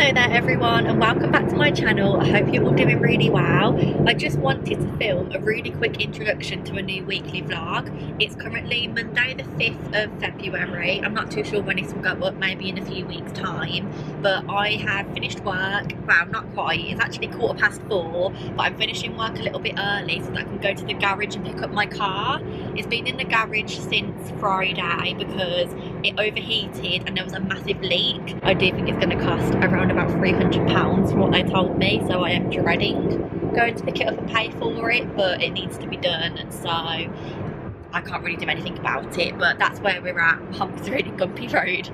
Hello there everyone and welcome back to my channel. I hope you're all doing really well. I just wanted to film a really quick introduction to a new weekly vlog. It's currently Monday the 5th of February. I'm not too sure when this will go up, maybe in a few weeks time, but I have finished work. Well, not quite, it's actually 4:15, but I'm finishing work a little bit early so that I can go to the garage and pick up my car. It's been in the garage since Friday because it overheated and there was a massive leak. I do think it's going to cost around about £300 from what they told me, so I am dreading going to pick it up and pay for it, but it needs to be done, so I can't really do anything about it. But that's where we're at, on this really gumpy road,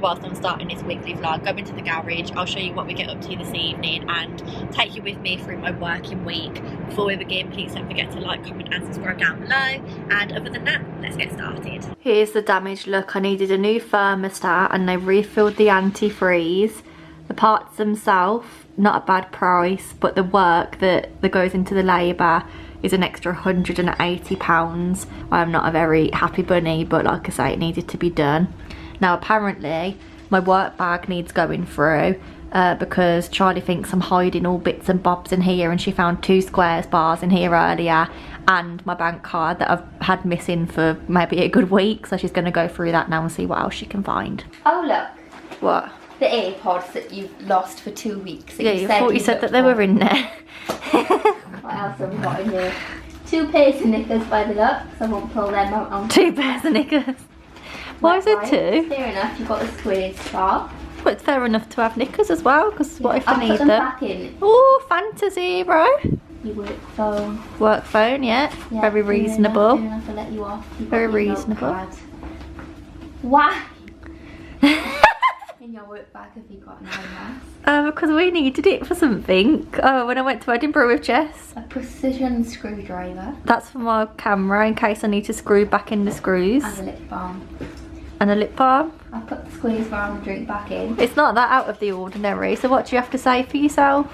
whilst I'm starting this weekly vlog. Go into the garage, I'll show you what we get up to this evening and take you with me through my working week. Before we begin, please don't forget to like, comment and subscribe down below, and other than that, let's get started. Here's the damaged look. I needed a new thermostat and they refilled the antifreeze. The parts themselves, not a bad price, but the work that goes into the labour is an extra £180. I'm not a very happy bunny, but like I say, it needed to be done. Now apparently my work bag needs going through because Charlie thinks I'm hiding all bits and bobs in here, and she found 2 squares bars in here earlier and my bank card that I've had missing for maybe a good week, so she's going to go through that now and see what else she can find. Oh look. What? The AirPods that you've lost for 2 weeks. Yeah, you thought you said that they were in there. What else have we got in here? 2 pairs of knickers by the look, so I won't pull them out on 2 pairs of knickers. Why is it 2? Fair enough, you've got the squares top. But it's fair enough to have knickers as well, because what if I need them? Back in. Oh, fantasy, bro. Your work phone. Work phone, yeah. Very reasonable. Fair enough to let you off. Very reasonable. Why? In your work bag have you got an iMac? Because we needed it for something. Oh, when I went to Edinburgh with Jess. A precision screwdriver. That's for my camera in case I need to screw back in the screws. And a lip balm. And a lip balm. I put the squeeze bar and the drink back in. It's not that out of the ordinary, so what do you have to say for yourself?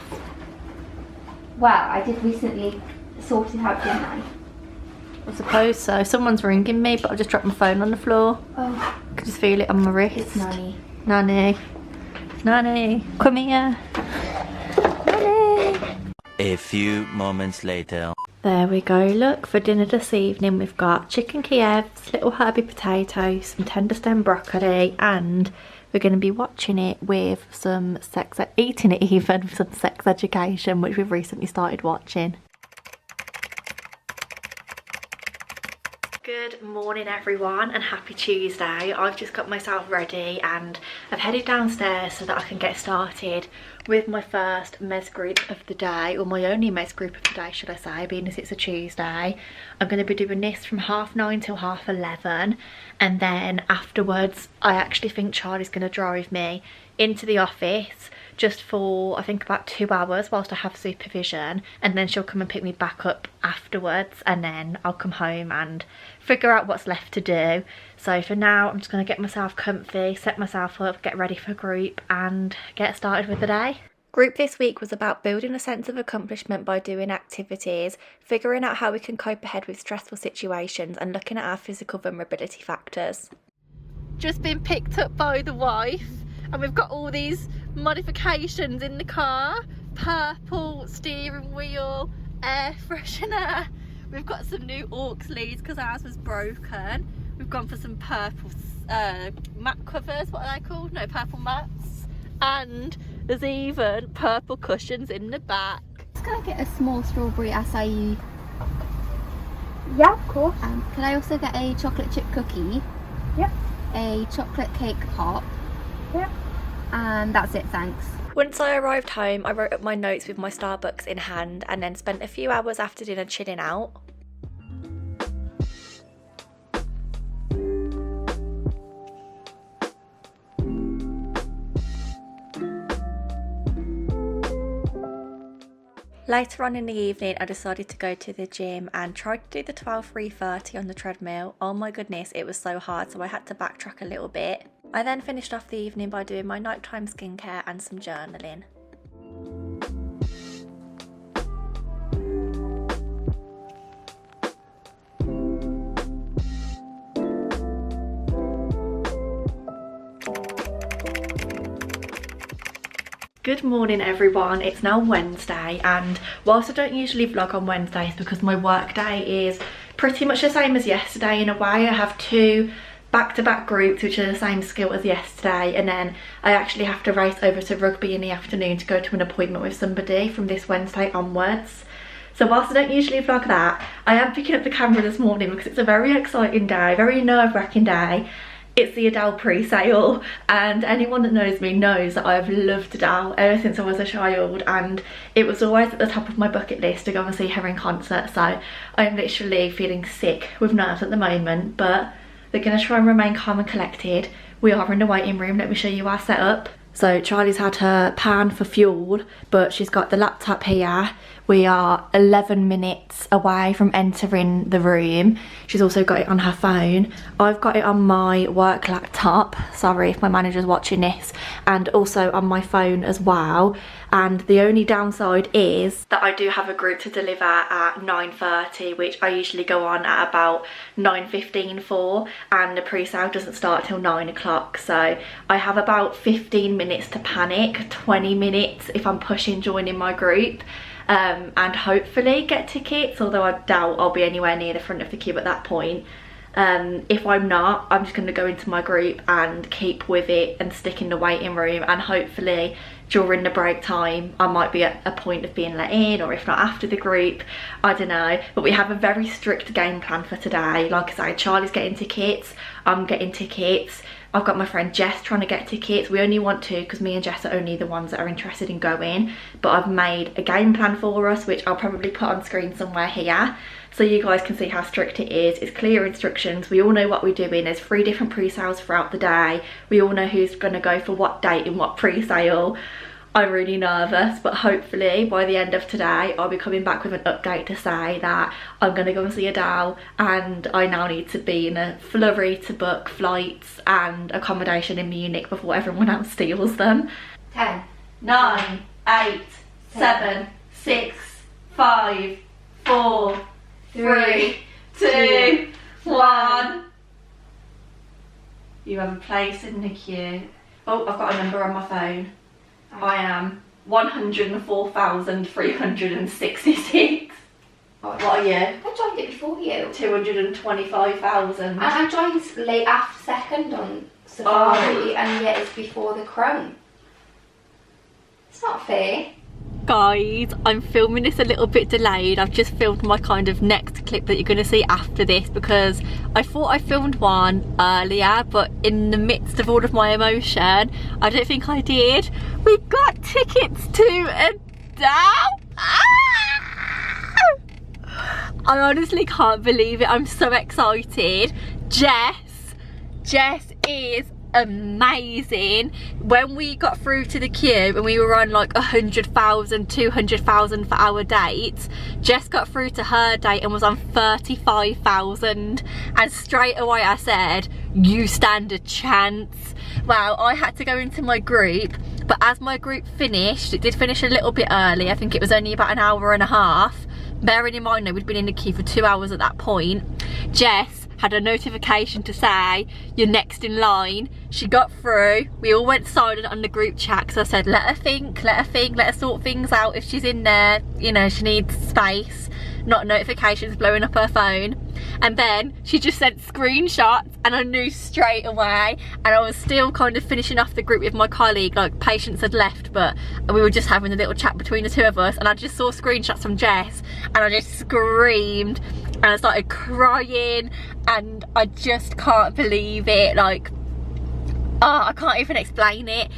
Well, I did recently sort it out, didn't I? I suppose so. Someone's ringing me, but I just dropped my phone on the floor. Oh. I can just feel it on my wrist. It's Nanny. Nanny. Nanny, come here. Nanny. A few moments later. There we go. Look, for dinner this evening we've got chicken Kievs, little herby potatoes, some tender stem broccoli, and we're going to be watching it with some eating it even, with some sex education, which we've recently started watching. Good morning everyone and happy Tuesday. I've just got myself ready and I've headed downstairs so that I can get started with my first mez group of the day, or my only mez group of the day should I say, being as it's a Tuesday. I'm going to be doing this from 9:30 till 11:30, and then afterwards I actually think Charlie's going to drive me into the office just for I think about 2 hours whilst I have supervision, and then she'll come and pick me back up afterwards, and then I'll come home and figure out what's left to do. So for now I'm just going to get myself comfy, set myself up, get ready for group and get started with the day. Group this week was about building a sense of accomplishment by doing activities, figuring out how we can cope ahead with stressful situations, and looking at our physical vulnerability factors. Just been picked up by the wife and we've got all these modifications in the car. Purple steering wheel, air freshener. We've got some new aux leads because ours was broken. We've gone for some purple mat covers, what are they called? No, purple mats. And there's even purple cushions in the back. Just gonna get a small strawberry acai. Yeah, of course. Can I also get a chocolate chip cookie? Yep. A chocolate cake pop. Yep. And that's it, thanks. Once I arrived home, I wrote up my notes with my Starbucks in hand and then spent a few hours after dinner chilling out. Later on in the evening, I decided to go to the gym and tried to do the 12-3-30 on the treadmill. Oh my goodness, it was so hard, so I had to backtrack a little bit. I then finished off the evening by doing my nighttime skincare and some journaling. Good morning everyone, it's now Wednesday, and whilst I don't usually vlog on Wednesdays because my work day is pretty much the same as yesterday in a way, I have 2 back-to-back groups which are the same skill as yesterday, and then I actually have to race over to rugby in the afternoon to go to an appointment with somebody from this Wednesday onwards. So whilst I don't usually vlog that, I am picking up the camera this morning because it's a very exciting day, very nerve-wracking day. It's the Adele Presale, and anyone that knows me knows that I've loved Adele ever since I was a child, and it was always at the top of my bucket list to go and see her in concert. So I'm literally feeling sick with nerves at the moment, but they're going to try and remain calm and collected. We are in the waiting room. Let me show you our setup. So Charlie's had her pan for fuel, but she's got the laptop here. We are 11 minutes away from entering the room. She's also got it on her phone. I've got it on my work laptop. Sorry if my manager's watching this. And also on my phone as well. And the only downside is that I do have a group to deliver at 9:30, which I usually go on at about 9:15 for, and the pre-sale doesn't start till 9 o'clock. So I have about 15 minutes to panic, 20 minutes if I'm pushing joining my group. And hopefully get tickets, although I doubt I'll be anywhere near the front of the queue at that point. If I'm not, I'm just going to go into my group and keep with it and stick in the waiting room, and hopefully during the break time I might be at a point of being let in, or if not after the group, I don't know. But we have a very strict game plan for today. Like I say, Charlie's getting tickets, I'm getting tickets, I've got my friend Jess trying to get tickets. We only want 2 because me and Jess are only the ones that are interested in going, but I've made a game plan for us which I'll probably put on screen somewhere here so you guys can see how strict it is. It's clear instructions, we all know what we're doing. There's 3 different pre-sales throughout the day, we all know who's going to go for what date in what pre-sale. I'm really nervous, but hopefully by the end of today I'll be coming back with an update to say that I'm going to go and see Adele, and I now need to be in a flurry to book flights and accommodation in Munich before everyone else steals them. 10, 9, 8, 7, 6, 5, 4, 3, 2, 1. You have a place in the queue. Oh, I've got a number on my phone. I am 104,366. What are you? I joined it before you. 225,000. And I joined late after second on Safari, and yet it's before the Chrome. It's not fair. Guys, I'm filming this a little bit delayed. I've just filmed my kind of next clip that you're going to see after this, because I thought I filmed one earlier, but in the midst of all of my emotion, I don't think I did. We got tickets to Adele. I honestly can't believe it. I'm so excited. Jess is amazing. When we got through to the queue and we were on like 100,000, 200,000 for our dates, Jess got through to her date and was on 35,000, and straight away I said, you stand a chance. Well, I had to go into my group, but as my group finished, it did finish a little bit early, I think it was only about an hour and a half, bearing in mind that we'd been in the queue for 2 hours at that point. Jess had a notification to say, you're next in line. She got through, we all went silent on the group chat, because I said, let her think, let her sort things out. If she's in there, you know, she needs space, not notifications blowing up her phone. And then she just sent screenshots, and I knew straight away. And I was still kind of finishing off the group with my colleague, like Patience had left, but we were just having a little chat between the 2 of us, and I just saw screenshots from Jess, and I just screamed, and I started crying, and I just can't believe it. Like, oh, I can't even explain it.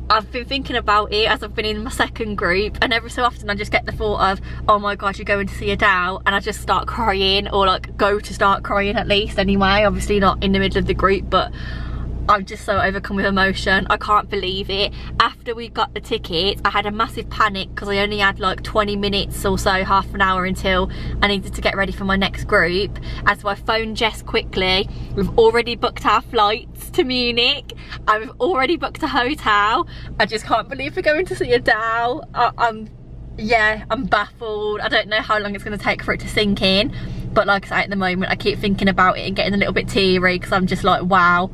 I've been thinking about it as I've been in my second group, and every so often I just get the thought of, oh my god, you're going to see Adele, and I just start crying, or like go to start crying at least anyway, obviously not in the middle of the group, but I'm just so overcome with emotion. I can't believe it. After we got the tickets, I had a massive panic because I only had like 20 minutes or so, half an hour until I needed to get ready for my next group. And so I phoned Jess quickly. We've already booked our flights to Munich, and we've already booked a hotel. I just can't believe we're going to see Adele. I'm baffled. I don't know how long it's going to take for it to sink in, but like I say, at the moment I keep thinking about it and getting a little bit teary, because I'm just like, wow,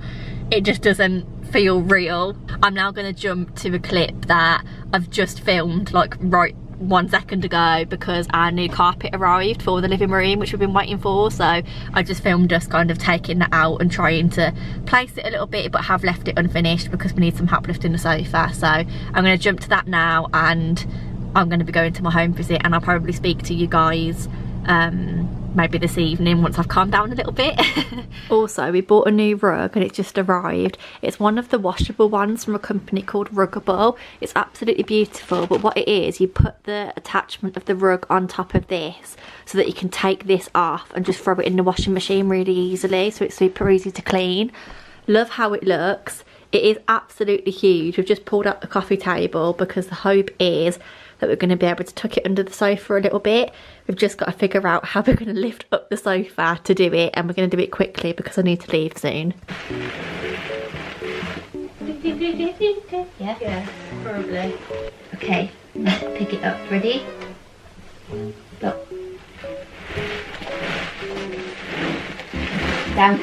it just doesn't feel real. I'm now going to jump to a clip that I've just filmed like right 1 second ago because our new carpet arrived for the living room, which we've been waiting for. So I just filmed us kind of taking that out and trying to place it a little bit, but have left it unfinished because we need some help lifting the sofa. So I'm going to jump to that now, and I'm going to be going to my home visit, and I'll probably speak to you guys maybe this evening once I've calmed down a little bit. Also, we bought a new rug and it's just arrived. It's one of the washable ones from a company called Ruggable. It's absolutely beautiful, but what it is, you put the attachment of the rug on top of this so that you can take this off and just throw it in the washing machine really easily, so it's super easy to clean. Love how it looks. It is absolutely huge. We've just pulled up the coffee table because the hope is that we're going to be able to tuck it under the sofa a little bit. We've just got to figure out how we're going to lift up the sofa to do it, and we're going to do it quickly because I need to leave soon. Yeah, probably. Okay, let's pick it up. Ready? Look. Down.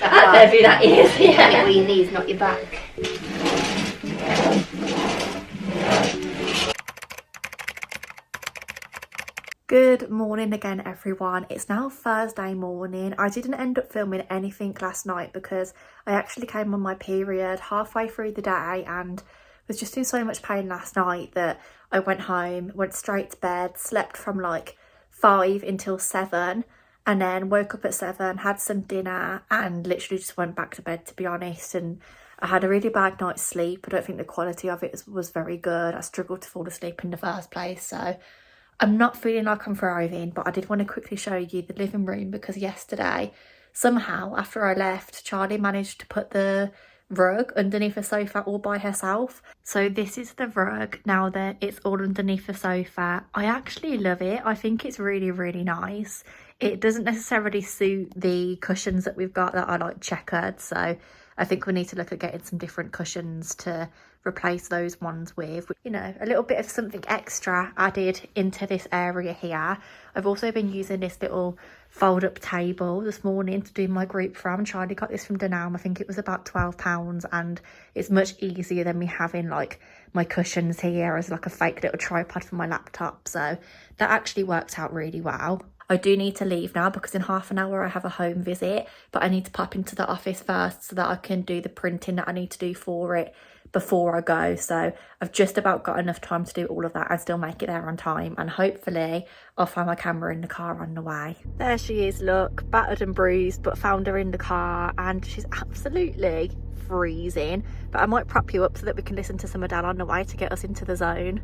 How heavy that is. Yeah. With your knees, not your back. Good morning again, everyone. It's now Thursday morning. I didn't end up filming anything last night because I actually came on my period halfway through the day and was just in so much pain last night that I went home, went straight to bed, slept from like 5 until 7, and then woke up at 7, had some dinner, and literally just went back to bed, to be honest. And I had a really bad night's sleep. I don't think the quality of it was very good. I struggled to fall asleep in the first place, so I'm not feeling like I'm thriving, but I did want to quickly show you the living room because yesterday, somehow, after I left, Charlie managed to put the rug underneath the sofa all by herself. So this is the rug now that it's all underneath the sofa. I actually love it. I think it's really, really nice. It doesn't necessarily suit the cushions that we've got that are like checkered, so I think we need to look at getting some different cushions to replace those ones with, you know, a little bit of something extra added into this area here. I've also been using this little fold up table this morning to do my group from. Charlie got this from Dunelm. I think it was about £12, and it's much easier than me having like my cushions here as like a fake little tripod for my laptop. So that actually worked out really well. I do need to leave now because in half an hour I have a home visit, but I need to pop into the office first so that I can do the printing that I need to do for it before I go. So I've just about got enough time to do all of that and still make it there on time, and hopefully I'll find my camera in the car on the way. There she is, look, battered and bruised, but found her in the car and she's absolutely freezing. But I might prop you up so that we can listen to some Adele on the way to get us into the zone.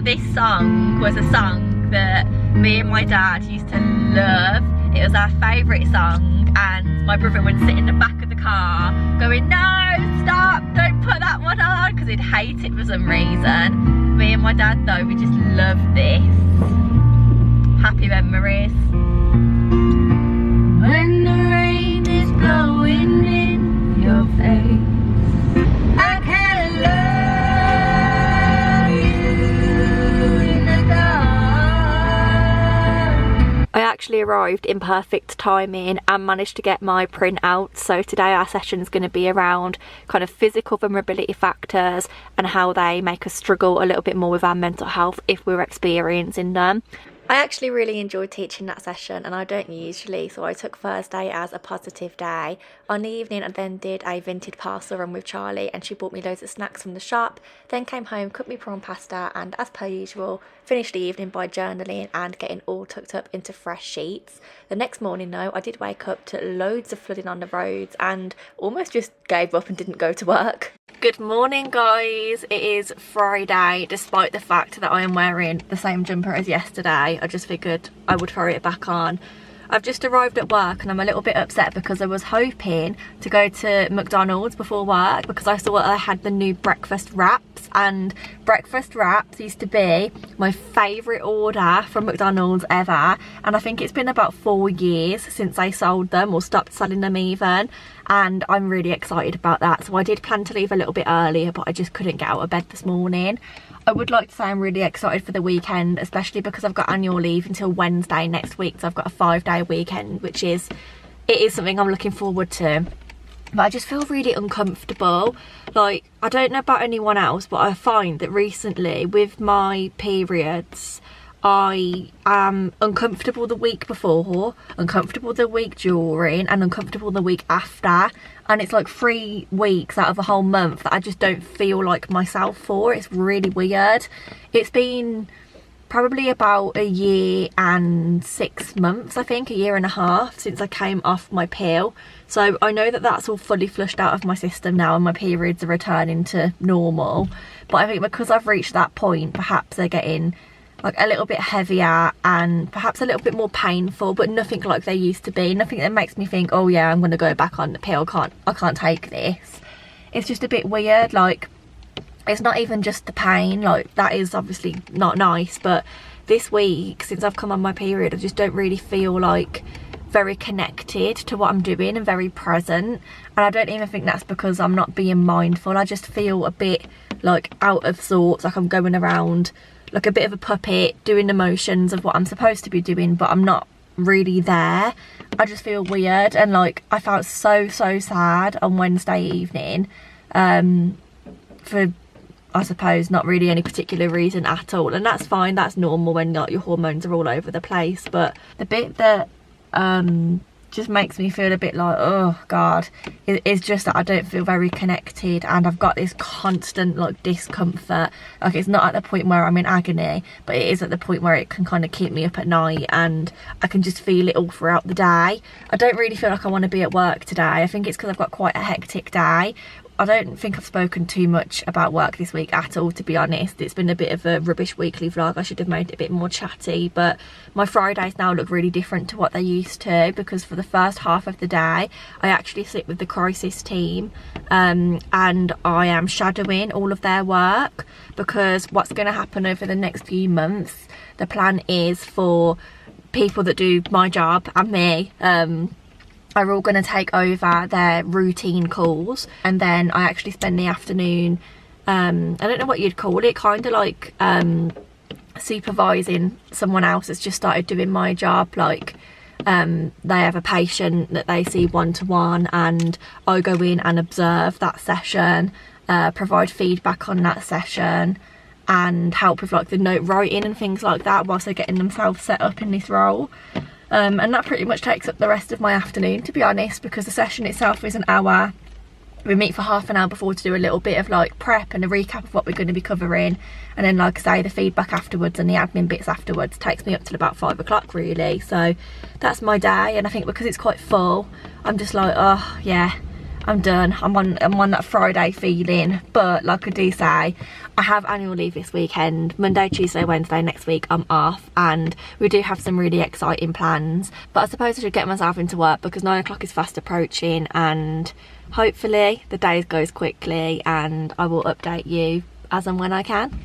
This song was a song that me and my dad used to love. It was our favourite song, and my brother would sit in the back of the car going, "No, stop, don't put that one on," because he'd hate it for some reason. Me and my dad though, we just loved this. Happy memories. When the rain is blowing in your face, I can't love. I actually arrived in perfect timing and managed to get my print out. So today our session is going to be around kind of physical vulnerability factors and how they make us struggle a little bit more with our mental health if we're experiencing them. I actually really enjoyed teaching that session, and I don't usually, so I took Thursday as a positive day. On the evening I then did a Vinted parcel run with Charlie, and she bought me loads of snacks from the shop, then came home, cooked me prawn pasta, and as per usual finished the evening by journaling and getting all tucked up into fresh sheets. The next morning though, I did wake up to loads of flooding on the roads and almost just gave up and didn't go to work. Good morning guys, it is Friday. Despite the fact that I am wearing the same jumper as yesterday, I just figured I would throw it back on. I've just arrived at work and I'm a little bit upset because I was hoping to go to McDonald's before work because I saw I had the new breakfast wraps, and breakfast wraps used to be my favourite order from McDonald's ever, and I think it's been about 4 years since they sold them or stopped selling them even, and I'm really excited about that. So I did plan to leave a little bit earlier, but I just couldn't get out of bed this morning. I would like to say I'm really excited for the weekend, especially because I've got annual leave until Wednesday next week, so I've got a 5-day weekend, which is something I'm looking forward to. But I just feel really uncomfortable. Like, I don't know about anyone else, but I find that recently with my periods, I am uncomfortable the week before, uncomfortable the week during, and uncomfortable the week after. And it's like 3 weeks out of a whole month that I just don't feel like myself for. It's really weird. It's been probably about 1 year and 6 months, I think, 1.5 years since I came off my pill. So I know that that's all fully flushed out of my system now and my periods are returning to normal. But I think because I've reached that point, perhaps they're getting like a little bit heavier and perhaps a little bit more painful, but nothing like they used to be. Nothing that makes me think, oh yeah, I'm going to go back on the pill. I can't take this. It's just a bit weird. Like, it's not even just the pain. Like, that is obviously not nice, but this week, since I've come on my period, I just don't really feel like very connected to what I'm doing and very present. And I don't even think that's because I'm not being mindful. I just feel a bit like out of sorts, like I'm going around like a bit of a puppet, doing the motions of what I'm supposed to be doing, but I'm not really there. I just feel weird, and like I felt so sad on Wednesday evening for, I suppose, not really any particular reason at all, and that's fine. That's normal when like your hormones are all over the place. But the bit that just makes me feel a bit like, oh god, it's just that I don't feel very connected, and I've got this constant like discomfort. Like, it's not at the point where I'm in agony, but it is at the point where it can kind of keep me up at night, and I can just feel it all throughout the day. I don't really feel like I want to be at work today. I think it's because I've got quite a hectic day. I don't think I've spoken too much about work this week at all, to be honest. It's been a bit of a rubbish weekly vlog. I should have made it a bit more chatty, but my Fridays now look really different to what they used to, because for the first half of the day I actually sit with the crisis team and I am shadowing all of their work, because what's going to happen over the next few months, the plan is for people that do my job and me are all going to take over their routine calls, and then I actually spend the afternoon, I don't know what you'd call it, kind of like supervising someone else that's just started doing my job. Like, they have a patient that they see one-to-one, and I go in and observe that session, provide feedback on that session, and help with like the note writing and things like that whilst they're getting themselves set up in this role. And that pretty much takes up the rest of my afternoon, to be honest, because the session itself is an hour. We meet for half an hour before to do a little bit of like prep and a recap of what we're going to be covering, and then, like I say, the feedback afterwards and the admin bits afterwards takes me up till about 5 o'clock really. So that's my day, and I think because it's quite full, I'm just like, oh yeah, I'm done. I'm on that Friday feeling. But like I do say, I have annual leave this weekend. Monday, Tuesday, Wednesday next week I'm off, and we do have some really exciting plans. But I suppose I should get myself into work because 9 o'clock is fast approaching, and hopefully the day goes quickly, and I will update you as and when I can.